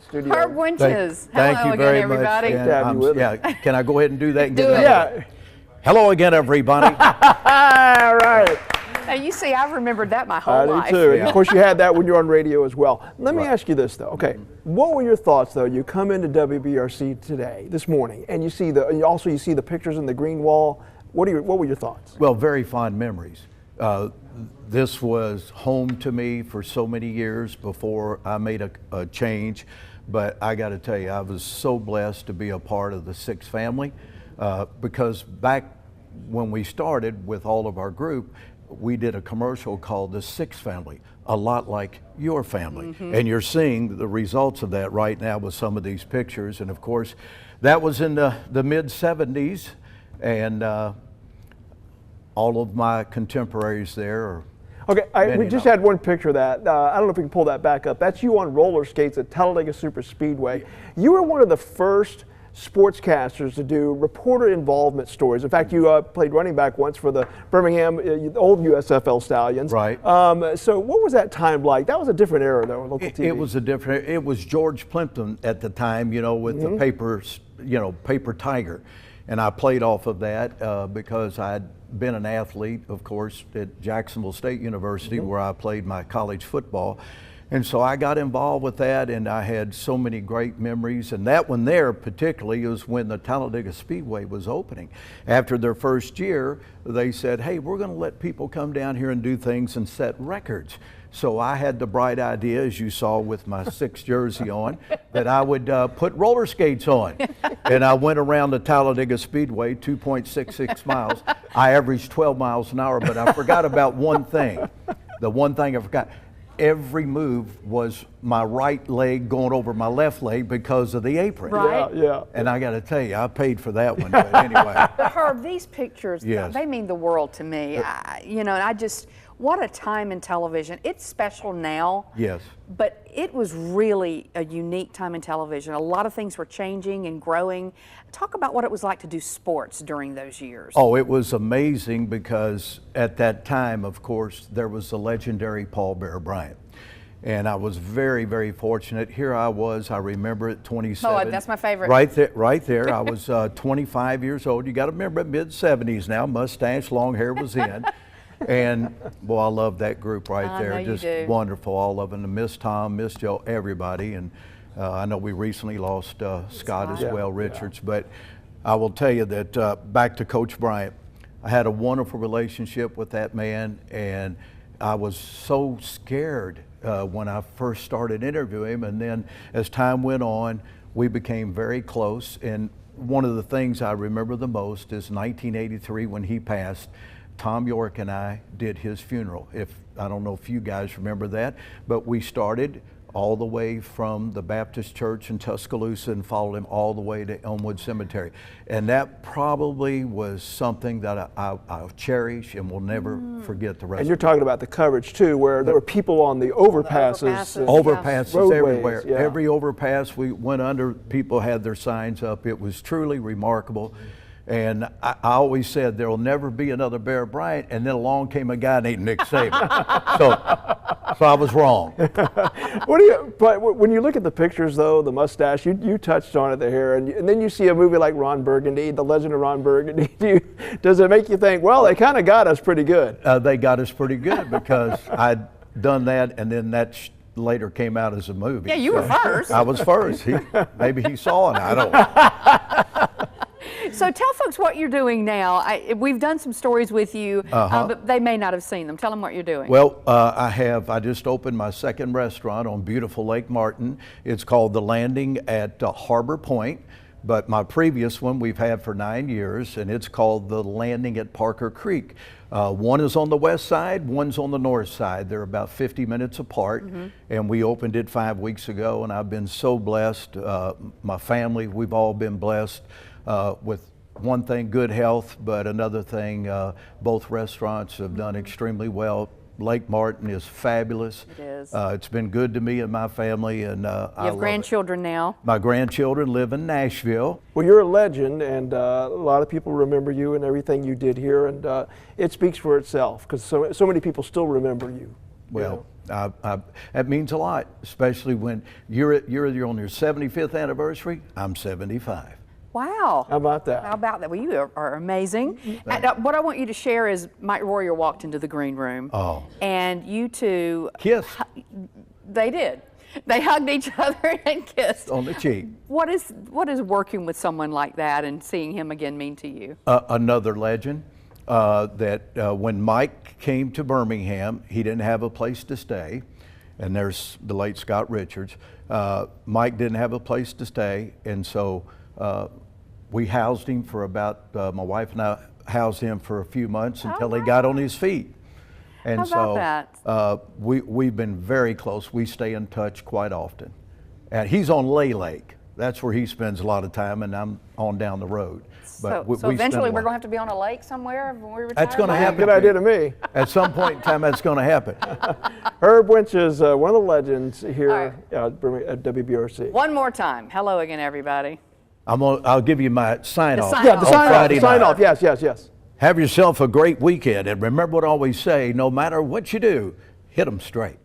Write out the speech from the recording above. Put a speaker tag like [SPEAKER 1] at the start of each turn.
[SPEAKER 1] Studio.
[SPEAKER 2] Herb Winches.
[SPEAKER 3] Thank
[SPEAKER 2] Hello
[SPEAKER 3] you
[SPEAKER 2] again,
[SPEAKER 3] very
[SPEAKER 2] everybody.
[SPEAKER 3] much.
[SPEAKER 1] Yeah,
[SPEAKER 3] Can I go ahead and do that? And
[SPEAKER 2] Do
[SPEAKER 3] get
[SPEAKER 2] it.
[SPEAKER 3] another?
[SPEAKER 1] Yeah.
[SPEAKER 3] Hello again, everybody.
[SPEAKER 1] All right.
[SPEAKER 2] Now, you see, I've remembered that my
[SPEAKER 1] I
[SPEAKER 2] whole
[SPEAKER 1] do
[SPEAKER 2] life.
[SPEAKER 1] too. And
[SPEAKER 3] Yeah.
[SPEAKER 1] of course, you had that when you were on radio as well. Let me
[SPEAKER 3] Right.
[SPEAKER 1] ask you this though. Okay, what were your thoughts though? You come into WBRC today, this morning, and you see you see the pictures in the green wall. What were your thoughts?
[SPEAKER 3] Well, very fond memories. This was home to me for so many years before I made a change. But I got to tell you, I was so blessed to be a part of the Six family because back when we started with all of our group, we did a commercial called The Six Family, a lot like your family. And you're seeing the results of that right now with some of these pictures. And of course, that was in the mid-70s. And all of my contemporaries there are.
[SPEAKER 1] Okay, we just had one picture of that. I don't know if we can pull that back up. That's you on roller skates at Talladega Super Speedway. You were one of the first sportscasters to do reporter involvement stories. In fact, you played running back once for the Birmingham, old USFL Stallions.
[SPEAKER 3] Right.
[SPEAKER 1] So what was that time like? That was a different era though, in local TV.
[SPEAKER 3] It was George Plimpton at the time, with the paper tiger. And I played off of that because I'd been an athlete, of course, at Jacksonville State University, where I played my college football. And so I got involved with that, and I had so many great memories. And that one there particularly was when the Talladega Speedway was opening. After their first year, they said, hey, we're going to let people come down here and do things and set records. So I had the bright idea, as you saw with my Six jersey on, that I would put roller skates on. And I went around the Talladega Speedway, 2.66 miles. I averaged 12 miles an hour, but I forgot about one thing. The one thing I forgot. Every move was my right leg going over my left leg because of the apron.
[SPEAKER 2] Right.
[SPEAKER 1] Yeah.
[SPEAKER 3] And I got to tell you, I paid for that one. But anyway.
[SPEAKER 2] But Herb, these pictures,
[SPEAKER 3] Yes.
[SPEAKER 2] they mean the world to me. What a time in television. It's special now.
[SPEAKER 3] Yes.
[SPEAKER 2] But it was really a unique time in television. A lot of things were changing and growing. Talk about what it was like to do sports during those years.
[SPEAKER 3] Oh, it was amazing because at that time, of course, there was the legendary Paul Bear Bryant. And I was very, very fortunate. Here I was, I remember at 27.
[SPEAKER 2] Oh, that's my favorite.
[SPEAKER 3] Right there. I was 25 years old. You got to remember, mid-70s now, mustache, long hair was in. And, boy, I love that group right there.
[SPEAKER 2] I know you
[SPEAKER 3] Just
[SPEAKER 2] do.
[SPEAKER 3] wonderful, all of them. Miss Tom, Miss Joe, everybody. And I know we recently lost Scott as well, Richards. But I will tell you that back to Coach Bryant, I had a wonderful relationship with that man, and I was so scared when I first started interviewing him. And then as time went on, we became very close. And one of the things I remember the most is 1983 when he passed. Tom York and I did his funeral. I don't know if you guys remember that, but we started all the way from the Baptist Church in Tuscaloosa and followed him all the way to Elmwood Cemetery. And that probably was something that I'll cherish and will never forget the rest
[SPEAKER 1] And you're
[SPEAKER 3] of
[SPEAKER 1] talking about the coverage too, where there were people on the overpasses.
[SPEAKER 3] Overpasses
[SPEAKER 1] Roadways,
[SPEAKER 3] everywhere.
[SPEAKER 1] yeah.
[SPEAKER 3] Every overpass we went under, people had their signs up. It was truly remarkable. And I always said there will never be another Bear Bryant, and then along came a guy named Nick Saban. so I was wrong.
[SPEAKER 1] But when you look at the pictures though, the mustache, you touched on it, the hair, and then you see a movie like Ron Burgundy, The Legend of Ron Burgundy. Does it make you think, well, they kind of got us pretty good?
[SPEAKER 3] They got us pretty good because I'd done that, and then that later came out as a movie.
[SPEAKER 2] Yeah, you were first.
[SPEAKER 3] I was first. Maybe he saw it. I don't know.
[SPEAKER 2] So tell folks what you're doing now. We've done some stories with you, but they may not have seen them. Tell them what you're doing.
[SPEAKER 3] Well, I just opened my second restaurant on beautiful Lake Martin. It's called The Landing at Harbor Point. But my previous one we've had for 9 years, and it's called The Landing at Parker Creek. One is on the west side, one's on the north side. They're about 50 minutes apart, and we opened it 5 weeks ago, and I've been so blessed. My family, we've all been blessed with one thing, good health, but another thing, both restaurants have done extremely well. Lake Martin is fabulous.
[SPEAKER 2] It is.
[SPEAKER 3] It's been good to me and my family, and
[SPEAKER 2] you have grandchildren now.
[SPEAKER 3] My grandchildren live in Nashville.
[SPEAKER 1] Well, you're a legend, and a lot of people remember you and everything you did here, and it speaks for itself because so many people still remember you.
[SPEAKER 3] Well, That means a lot, especially when you're on your 75th anniversary. I'm 75.
[SPEAKER 2] Wow.
[SPEAKER 1] How about that?
[SPEAKER 2] How about that? Well, you are amazing. And, what I want you to share is Mike Royer walked into the green room.
[SPEAKER 3] Oh.
[SPEAKER 2] And you two.
[SPEAKER 3] Kiss.
[SPEAKER 2] They did. They hugged each other and kissed.
[SPEAKER 3] On the cheek.
[SPEAKER 2] What is working with someone like that and seeing him again mean to you?
[SPEAKER 3] Another legend. When Mike came to Birmingham, he didn't have a place to stay. And there's the late Scott Richards. Mike didn't have a place to stay, and so we housed him for about, my wife and I housed him for a few months until he got on his feet. And
[SPEAKER 2] How about
[SPEAKER 3] so we've been very close. We stay in touch quite often. And he's on Lay Lake. That's where he spends a lot of time, and I'm on down the road.
[SPEAKER 2] So eventually we're going to have to be on a lake somewhere when we retire?
[SPEAKER 3] That's going to happen.
[SPEAKER 1] Good idea to me.
[SPEAKER 3] At some point in time, that's going to happen.
[SPEAKER 1] Herb Winches, one of the legends here at WBRC.
[SPEAKER 2] One more time. Hello again, everybody.
[SPEAKER 3] I'll give you my sign off.
[SPEAKER 1] Yeah, the sign off. Yes, yes, yes.
[SPEAKER 3] Have yourself a great weekend, and remember what I always say, no matter what you do, hit them straight.